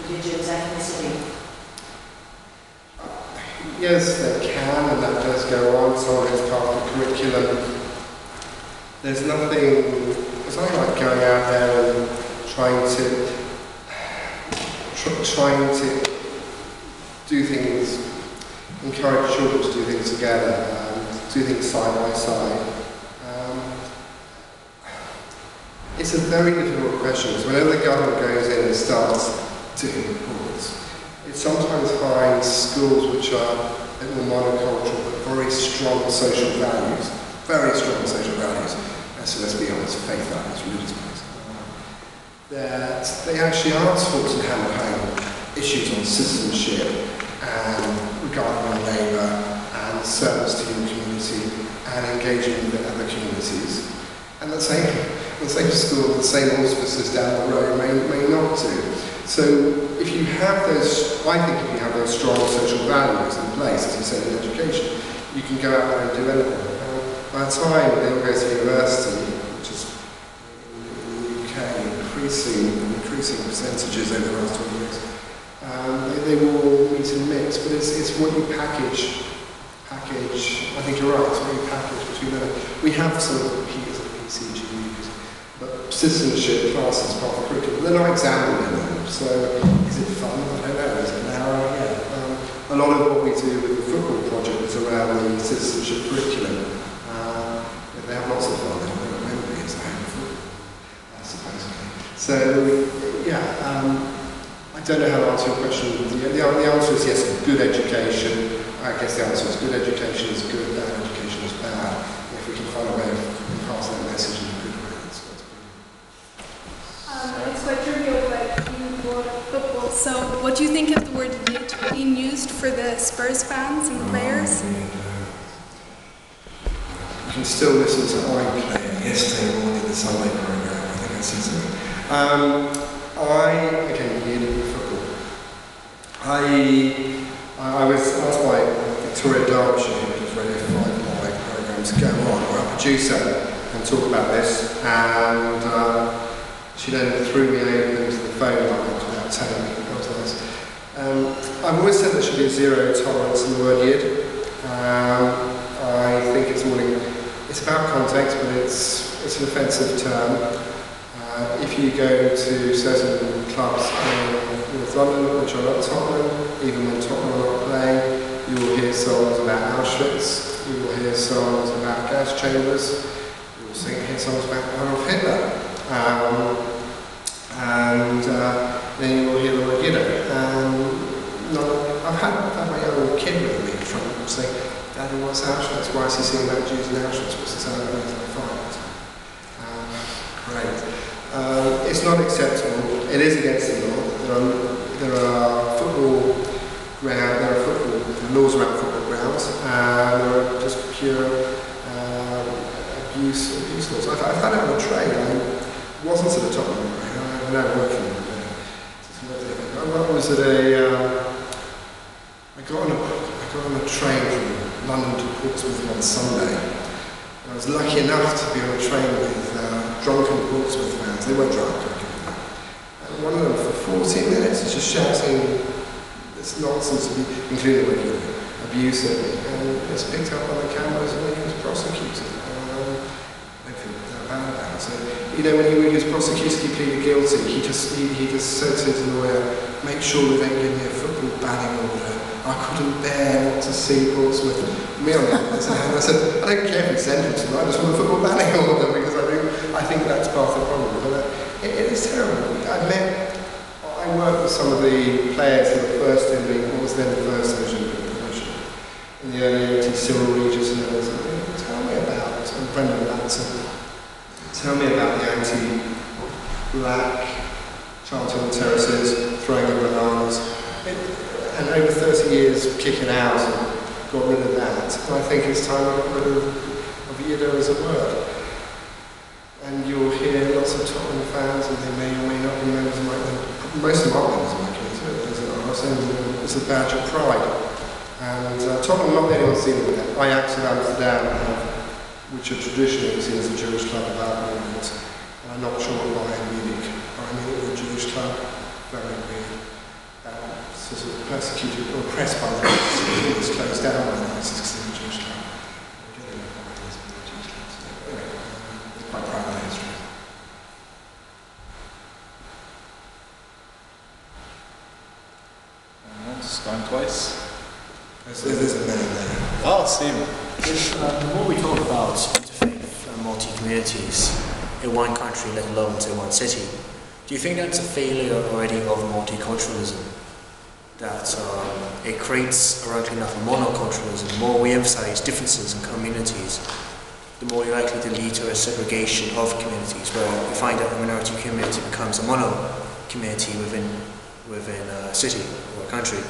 religion's ethnicity? Yes, they can, and that does go on. Some of it's part of the curriculum. There's nothing like going out there and trying to do things, encourage children to do things together, do things side by side. It's a very difficult question, because whenever the government goes in and starts doing reports, it sometimes finds schools which are a bit more monocultural but very strong social values. So let's be honest, faith values, religious values. That they actually aren't taught to hammer home issues on citizenship and regarding our neighbour and service to your community and engaging with other communities. And the same school, the same auspices down the road may not do. So if you have those, I think if you have those strong social values in place, as you said in education, you can go out there and do anything. By the time they all go to university, which is in the UK increasing percentages over the last 20 years, they will all meet and mix, but it's what you package. I think you're right, it's what you package between them. We have some of the PCGs, but citizenship classes part of the curriculum. They're not examining them, so is it fun? I don't know. Is it narrow? Yeah. A lot of what we do with the football project is around the citizenship curriculum. They have lots of fun. They don't remember it as a home football, supposedly. So, yeah, I don't know how to answer your question. The answer is yes, good education. I guess the answer is good education is good, bad education is bad. If we can find a way of passing that message in a good way, that's brilliant. It's quite trivial, but you brought up football. So, what do you think of the word "yit" being used for the Spurs fans and the players? You can still listen to I Play yesterday morning, the Sunday programme. I think that's it. Football. I was asked by Victoria Darfur, who does Radio 5 live programme, to go on, or a producer, and talk about this, and she then threw me over into the phone line without telling me. That was nice. I've always said there should be zero tolerance in the word "yid." I think it's about context, but it's an offensive term. If you go to certain clubs in North London, which are not Tottenham, even when Tottenham are not playing, you will hear songs about Auschwitz, you will hear songs about gas chambers, you will hear songs about Adolf Hitler, and then you will hear the word "yiddo." I've had my own kid with me trying to say, "Daddy, what's Auschwitz? Why is he singing about Jews in Auschwitz? What's this other thing to fight?" Great. It's not acceptable. It is against the law. There are football grounds. There are laws around football grounds. There are just pure abuse laws. I've had it on a train. I wasn't at the top of the train. I'm now working. I was at I got on a train from London to Portsmouth on Sunday. I was lucky enough to be on a train with drunken Portsmouth fans. They weren't drunk. And one of them, for 14 minutes, is just shouting this nonsense, including regular abuse at me. And it's picked up on the cameras and he was prosecuted. I don't feel that bad about it. So, when he was prosecuted, he pleaded guilty. He just said to his lawyer, "Make sure they don't give me a football banning order. I couldn't bear not to see Portsmouth." Me on the other hand, I said, "I don't care if it's sentenced, I just want a football banning order because I think that's part of the problem." But it is terrible. I worked with some of the players who were first in what was then the first division promotion in the early 80s, Cyril Regis and others. Tell me about, and Brendan Batson, tell me about the anti-black Charlton terraces, throwing the bananas. And over 30 years kicking out and got rid of that. And I think it's time we got rid of "yiddo" as a word. And you'll hear lots of Tottenham fans, and they may or may not be members of my community. Most of them are members of my community. It's a badge of pride. And Tottenham, not the only one seen with that. Ajax of Amsterdam, which are traditionally seen as a Jewish club of our movement. And I'm not sure why Bayern Munich are a Jewish club. Very weird. persecuted or oppressed by the Jews. It was closed down by the Nazis because they were Jewish club. Anyway, they're quite proud of their history. Once, going twice. There's a man there. Oh, Stephen. The more we talk about interfaith and multi-communities in one country, let alone to one city, do you think that's a failure already of multiculturalism? That it creates, ironically enough, a monoculturalism. The more we emphasize differences in communities, the more you're likely to lead to a segregation of communities, where you find that a minority community becomes a mono community within a city or a country.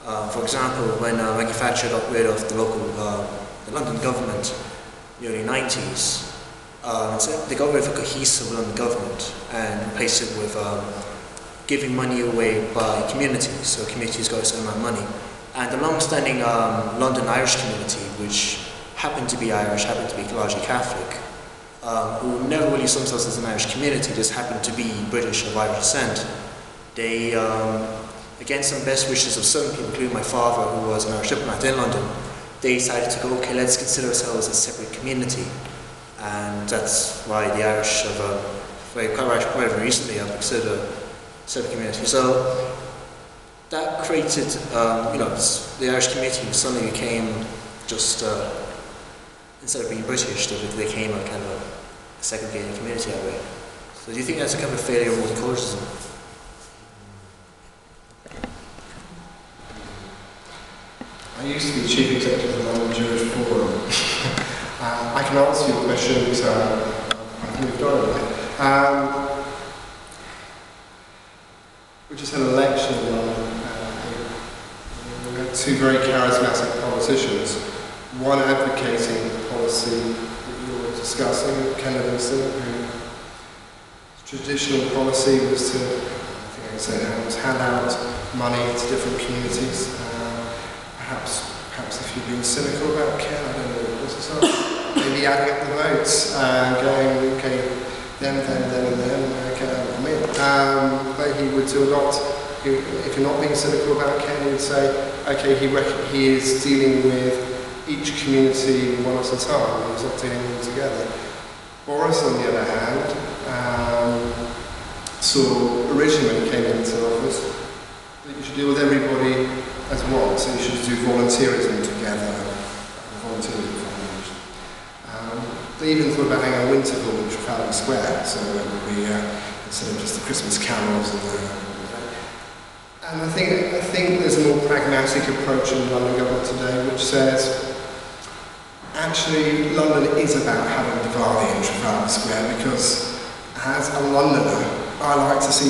For example, when Maggie Thatcher got rid of the London government in the early 90s, they got rid of a cohesive London government and replaced it with giving money away by communities. So communities got a certain amount of money. And the long-standing London Irish community, which happened to be Irish, happened to be largely Catholic, who never really saw themselves as an Irish community, just happened to be British of Irish descent. They, against some best wishes of some people, including my father, who was an Irish diplomat in London, they decided to go, okay, let's consider ourselves a separate community. And that's why the Irish quite recently have considered a separate community. So that created, the Irish community suddenly became just, instead of being British, they became a kind of a segregated community that way. So do you think that's a kind of failure of multiculturalism? I used to be Chief Executive of the London Jewish Forum. I can answer your questions. I've moved on. We just had an election in London. We had two very charismatic politicians. One advocating the policy that you were discussing, Ken Livingstone, whose traditional policy was to, I think I can say now, was hand out money to different communities. Perhaps if you're being cynical about Ken, I don't know what it was, maybe adding up the votes and going, okay, them, okay, I'm in. But he would do a lot. If you're not being cynical about Ken, you'd say, okay, he is dealing with each community one at a time, he's not dealing with them together. Boris, on the other hand, saw originally when he came into office that you should deal with everybody as one, so you should do volunteerism together, volunteerism foundation. They even thought about having a Winterval in Trafalgar Square, so it would be instead of just the Christmas carols and I think there's a more pragmatic approach in London government today, which says actually London is about having Diwali in Trafalgar Square, because as a Londoner, I like to see,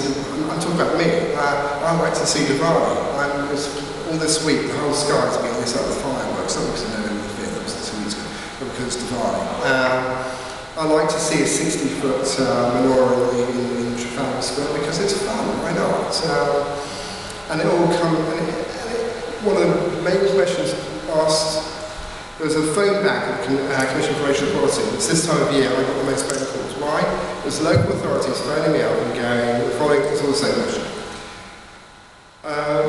I'm talking about me, I like to see Diwali. All this week, the whole sky's been lit up with fireworks, not because of November the 5th, that was 2 weeks ago, but because it's Diwali. I like to see a 60-foot menorah in Trafalgar Square because it's fun, why not? And it all comes, one of the main questions asked, there was a phone back at the Commission for Racial Policy. It's this time of year I got the most phone calls. Why? It was local authorities phoning me up and going, the following, it's all the same question.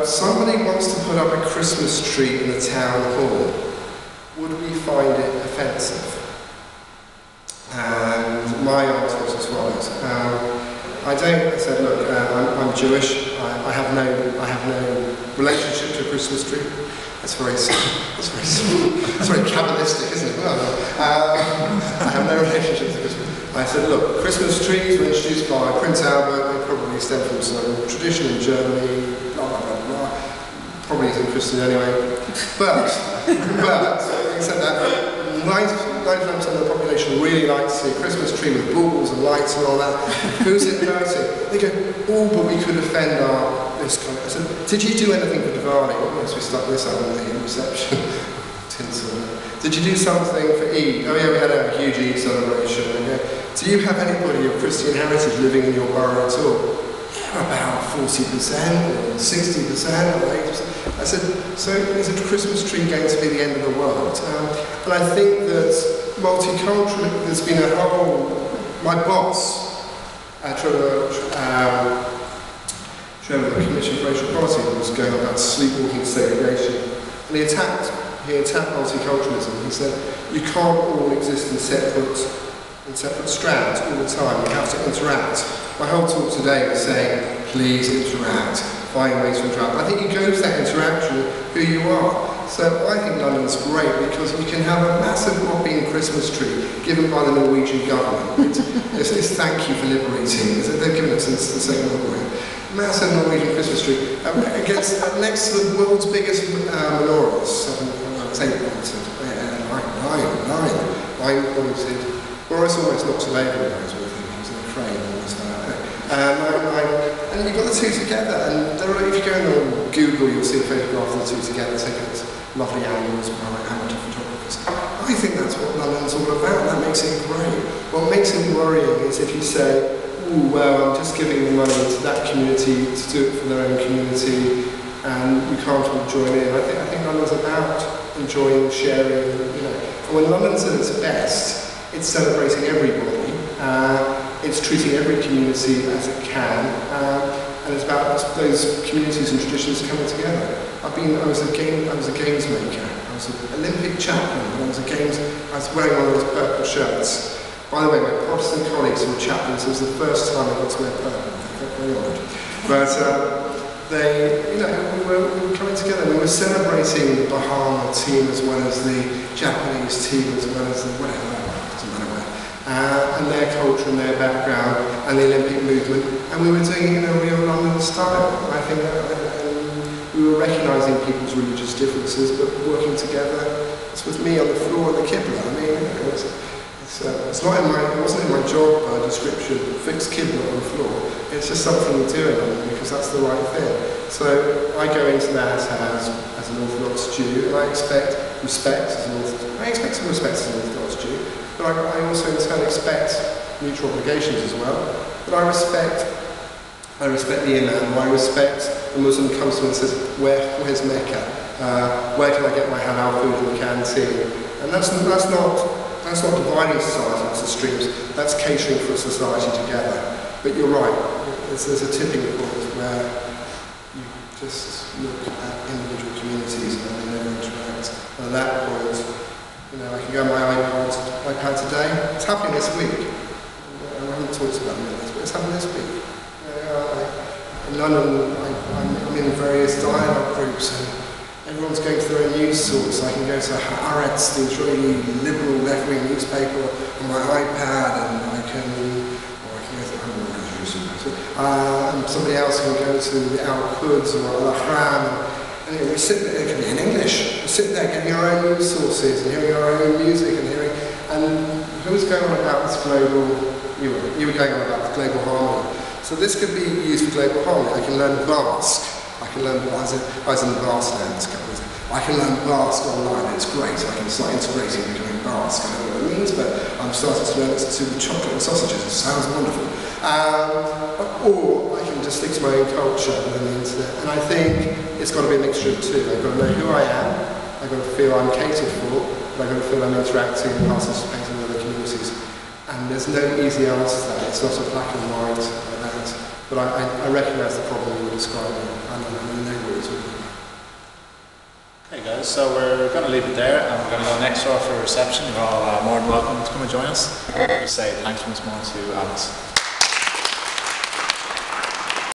Somebody wants to put up a Christmas tree in the town hall. Would we find it offensive? And my answer was as follows. I said, look, I'm Jewish. I have no relationship to a Christmas tree. That's very Kabbalistic, isn't it? Well, I have no relationship to Christmas. I said, look, Christmas trees were introduced by Prince Albert. They probably stem from some tradition in Germany. Blah blah blah blah. Probably isn't Christian anyway. But having said that, 99% of the population really like to see a Christmas tree with baubles and lights and all that. Who's it hurting? They go, oh, but we could offend this kind of. I said, did you do anything for Diwali? Oh, yes, we stuck this up on the reception. Tinsel. Did you do something for Eid? Oh yeah, we had a huge Eid celebration. Okay. Do you have anybody of Christian heritage living in your borough at all? Yeah, about 40% or 60% or 80%. I said, so is a Christmas tree going to be the end of the world? And I think that multicultural, there's been a whole, my boss, chairman of the Commission for Racial Policy, who was going on about sleepwalking segregation. And he attacked multiculturalism. He said, you can't all exist in separate strands all the time. You have to interact. My whole talk today was saying, please interact, find ways to interact. I think you go to that interaction who you are. So I think London's great because you can have a massive Robin Christmas tree given by the Norwegian government. It's this thank you for liberating. They've given it since the Second World War. Massive Norwegian Christmas tree next to the world's biggest menorahs. 9 pointed. Boris almost knocked him over when I was with him. He was in a crane almost and you've got the two together. And if you go on Google, you'll see a photograph of the two together. Take it lovely angles by amateur photographers. I think that's what London's all about. That makes it great. What makes it worrying is if you say, "Oh well, I'm just giving the money to that community to do it for their own community, and you can't all join in." I think London's about enjoying, sharing. And when London's at its best, it's celebrating everybody. It's treating every community as it can, and it's about those communities and traditions coming together. I was a games maker. I was an Olympic chaplain. I was wearing one of those purple shirts. By the way, my Protestant colleagues who were chaplains, it was the first time I got to wear purple. I got very honoured. But we were coming together. We were celebrating the Bahama team as well as the Japanese team as well as the whatever. And their culture and their background and the Olympic movement, and we were doing it in a real London style. I think we were recognising people's religious differences, but working together. It's with me on the floor of the Qibla. I mean, it wasn't in my job description. Fix Qibla on the floor. It's just something we do in London because that's the right thing. So I go into that as an Orthodox Jew, and I expect respect as an Orthodox Jew. But I also in turn expect mutual obligations as well. But I respect the Imam, I respect the Muslim who comes to me and says, where's Mecca? Where can I get my halal food in the canteen? And that's not dividing society into streams, that's catering for a society together. But you're right, there's a tipping point where you just look at individual communities and they never interact. And at that point, I can go on my iPad today. It's happening this week. I haven't talked about this, but it's happening this week. In London, I'm in various dialogue groups, and everyone's going to their own news source. I can go to Haaretz, the Israeli liberal left-wing newspaper, on my iPad, and I can somebody else can go to the Al-Quds or Al-Ahram. And we sit there, it can be in English, you sit there getting your own news sources and hearing your own music and who's going on about this global, you were going on about the global harmony. So this could be used for global harmony. I can learn Basque. I was in the Basque land this couple of days. I can learn Basque online, it's great. I can start integrating and becoming Basque. I don't know what it means, but I'm starting to learn it to the chocolate and sausages. It sounds wonderful. Or I can just stick to my own culture and the internet. And I think it's got to be a mixture of two. I've got to know who I am, I've got to feel I'm catered for, but I've got to feel I'm interacting and participating with other communities. And there's no easy answer to that. It's not a black and white like that. But I recognise the problem you were describing, and I know what you're talking about. Okay guys, so we're going to leave it there, and we're going to go next door for a reception. You're all more than welcome to come and join us. Just say thanks once more to Alex.